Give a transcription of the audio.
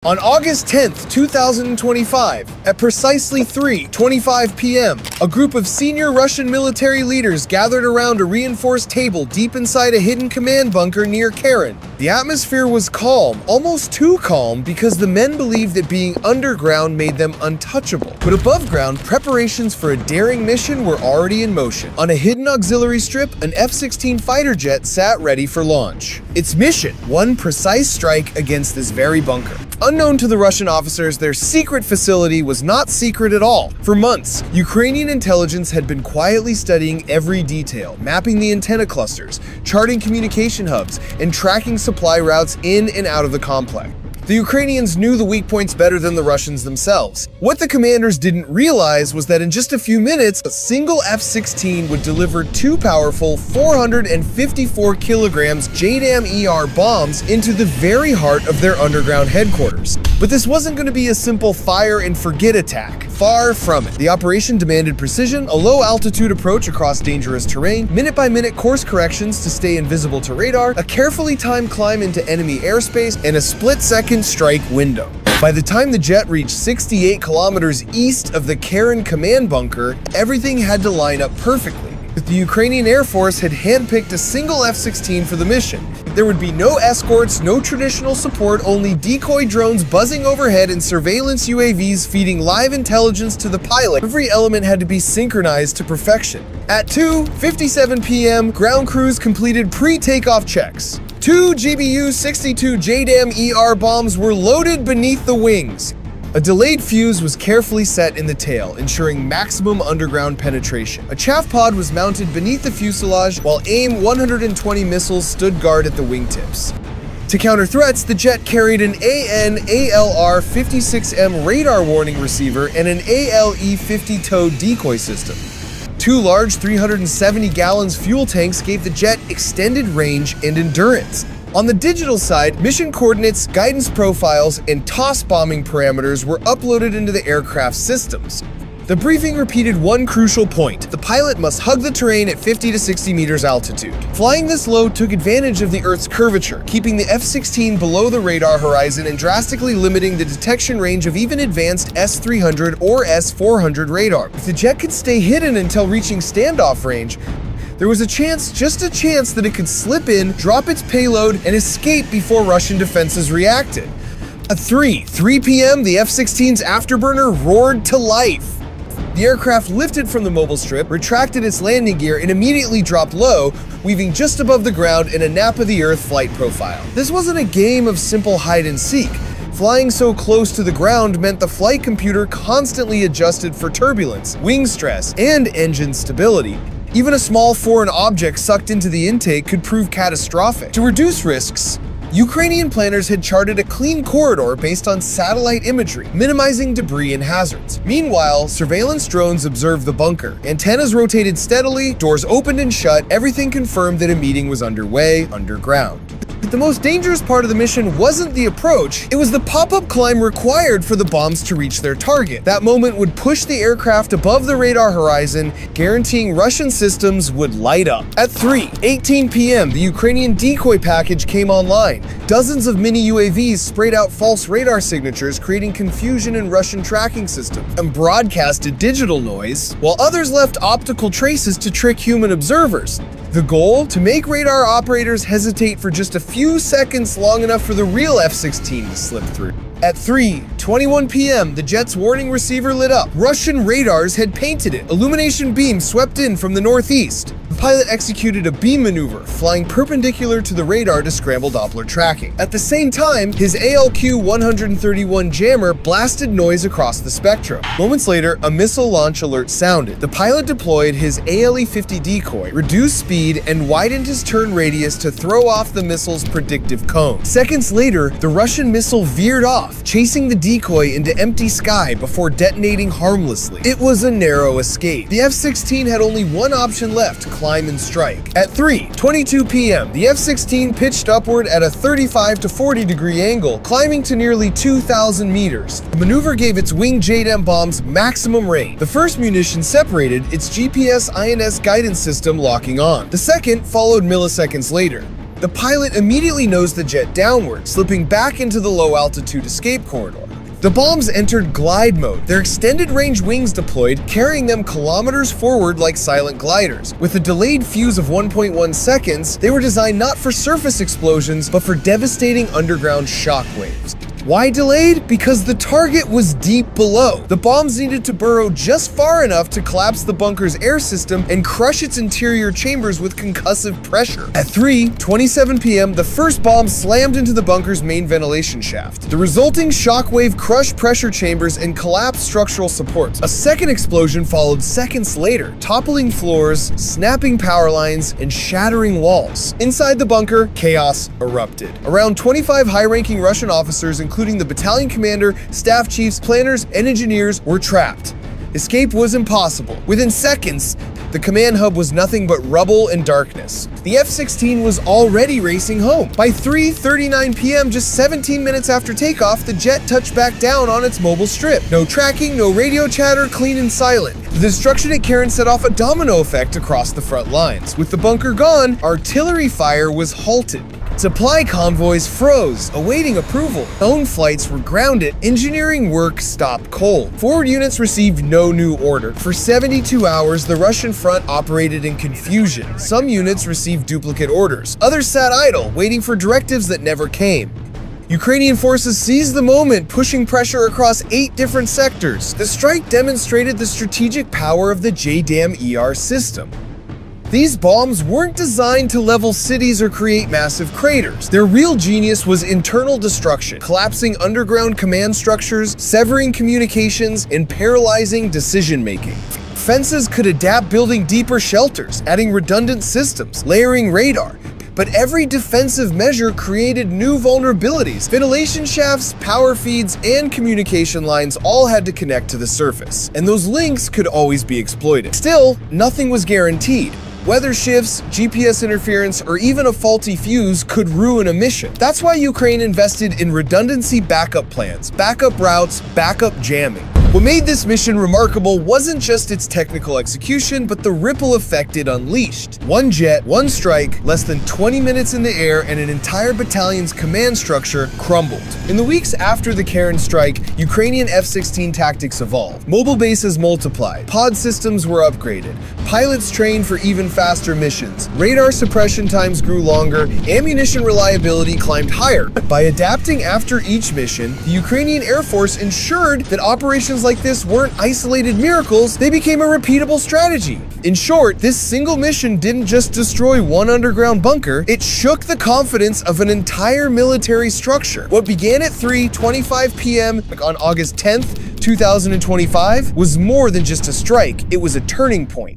On August 10, 2025, at precisely 3:25 p.m., a group of senior Russian military leaders gathered around a reinforced table deep inside a hidden command bunker near Kherson. The atmosphere was calm, almost too calm, because the men believed that being underground made them untouchable. But above ground, preparations for a daring mission were already in motion. On a hidden auxiliary strip, an F-16 fighter jet sat ready for launch. Its mission, one precise strike against this very bunker. Unknown to the Russian officers, their secret facility was not secret at all. For months, Ukrainian intelligence had been quietly studying every detail, mapping the antenna clusters, charting communication hubs, and tracking supply routes in and out of the complex. The Ukrainians knew the weak points better than the Russians themselves. What the commanders didn't realize was that in just a few minutes, a single F-16 would deliver two powerful 454 kilograms JDAM-ER bombs into the very heart of their underground headquarters. But this wasn't going to be a simple fire and forget attack. Far from it. The operation demanded precision, a low-altitude approach across dangerous terrain, minute-by-minute course corrections to stay invisible to radar, a carefully timed climb into enemy airspace, and a split-second strike window. By the time the jet reached 68 kilometers east of the Kherson command bunker, everything had to line up perfectly. The Ukrainian Air Force had handpicked a single F-16 for the mission. There would be no escorts, no traditional support, only decoy drones buzzing overhead and surveillance UAVs feeding live intelligence to the pilot. Every element had to be synchronized to perfection. At 2:57 p.m., ground crews completed pre-takeoff checks. Two GBU-62 JDAM-ER bombs were loaded beneath the wings. A delayed fuse was carefully set in the tail, ensuring maximum underground penetration. A chaff pod was mounted beneath the fuselage, while AIM-120 missiles stood guard at the wingtips. To counter threats, the jet carried an AN/ALR-56M radar warning receiver and an ALE-50 tow decoy system. Two large 370 gallons fuel tanks gave the jet extended range and endurance. On the digital side, mission coordinates, guidance profiles, and toss bombing parameters were uploaded into the aircraft's systems. The briefing repeated one crucial point. The pilot must hug the terrain at 50 to 60 meters altitude. Flying this low took advantage of the Earth's curvature, keeping the F-16 below the radar horizon and drastically limiting the detection range of even advanced S-300 or S-400 radar. If the jet could stay hidden until reaching standoff range, there was a chance, just a chance, that it could slip in, drop its payload, and escape before Russian defenses reacted. At 3 p.m., the F-16's afterburner roared to life. The aircraft lifted from the mobile strip, retracted its landing gear, and immediately dropped low, weaving just above the ground in a nap-of-the-earth flight profile. This wasn't a game of simple hide-and-seek. Flying so close to the ground meant the flight computer constantly adjusted for turbulence, wing stress, and engine stability. Even a small foreign object sucked into the intake could prove catastrophic. To reduce risks, Ukrainian planners had charted a clean corridor based on satellite imagery, minimizing debris and hazards. Meanwhile, surveillance drones observed the bunker. Antennas rotated steadily, doors opened and shut, everything confirmed that a meeting was underway underground. But the most dangerous part of the mission wasn't the approach, it was the pop-up climb required for the bombs to reach their target. That moment would push the aircraft above the radar horizon, guaranteeing Russian systems would light up. At 3:18 p.m., the Ukrainian decoy package came online. Dozens of mini UAVs sprayed out false radar signatures, creating confusion in Russian tracking systems, and broadcasted digital noise, while others left optical traces to trick human observers. The goal? To make radar operators hesitate for just a few seconds long enough for the real F-16 to slip through. At 3:21 p.m., the jet's warning receiver lit up. Russian radars had painted it. Illumination beams swept in from the northeast. The pilot executed a beam maneuver, flying perpendicular to the radar to scramble Doppler tracking. At the same time, his ALQ-131 jammer blasted noise across the spectrum. Moments later, a missile launch alert sounded. The pilot deployed his ALE-50 decoy, reduced speed, and widened his turn radius to throw off the missile's predictive cone. Seconds later, the Russian missile veered off, chasing the decoy into empty sky before detonating harmlessly. It was a narrow escape. The F-16 had only one option left: climb and strike. At 3:22 p.m., the F-16 pitched upward at a 35 to 40 degree angle, climbing to nearly 2,000 meters. The maneuver gave its winged JDAM bombs maximum range. The first munition separated, its GPS INS guidance system locking on. The second followed milliseconds later. The pilot immediately nosed the jet downward, slipping back into the low-altitude escape corridor. The bombs entered glide mode, their extended-range wings deployed, carrying them kilometers forward like silent gliders. With a delayed fuse of 1.1 seconds, they were designed not for surface explosions, but for devastating underground shock waves. Why delayed? Because the target was deep below. The bombs needed to burrow just far enough to collapse the bunker's air system and crush its interior chambers with concussive pressure. At 3:27 p.m., the first bomb slammed into the bunker's main ventilation shaft. The resulting shockwave crushed pressure chambers and collapsed structural supports. A second explosion followed seconds later, toppling floors, snapping power lines, and shattering walls. Inside the bunker, chaos erupted. Around 25 high-ranking Russian officers, including the battalion commander, staff chiefs, planners, and engineers, were trapped. Escape was impossible. Within seconds, the command hub was nothing but rubble and darkness. The F-16 was already racing home. By 3:39 p.m., just 17 minutes after takeoff, the jet touched back down on its mobile strip. No tracking, no radio chatter, clean and silent. The destruction at Kherson set off a domino effect across the front lines. With the bunker gone, artillery fire was halted. Supply convoys froze, awaiting approval. Own flights were grounded. Engineering work stopped cold. Forward units received no new order. For 72 hours, the Russian front operated in confusion. Some units received duplicate orders. Others sat idle, waiting for directives that never came. Ukrainian forces seized the moment, pushing pressure across 8 different sectors. The strike demonstrated the strategic power of the JDAM-ER system. These bombs weren't designed to level cities or create massive craters. Their real genius was internal destruction, collapsing underground command structures, severing communications, and paralyzing decision-making. Fences could adapt, building deeper shelters, adding redundant systems, layering radar. But every defensive measure created new vulnerabilities. Ventilation shafts, power feeds, and communication lines all had to connect to the surface, and those links could always be exploited. Still, nothing was guaranteed. Weather shifts, GPS interference, or even a faulty fuse could ruin a mission. That's why Ukraine invested in redundancy backup plans, backup routes, backup jamming. What made this mission remarkable wasn't just its technical execution, but the ripple effect it unleashed. One jet, one strike, less than 20 minutes in the air, and an entire battalion's command structure crumbled. In the weeks after the Kherson strike, Ukrainian F-16 tactics evolved. Mobile bases multiplied, pod systems were upgraded, pilots trained for even faster missions, radar suppression times grew longer, ammunition reliability climbed higher. By adapting after each mission, the Ukrainian Air Force ensured that operations like this weren't isolated miracles, they became a repeatable strategy. In short, this single mission didn't just destroy one underground bunker, it shook the confidence of an entire military structure. What began at 3:25 p.m. on August 10th, 2025 was more than just a strike, it was a turning point.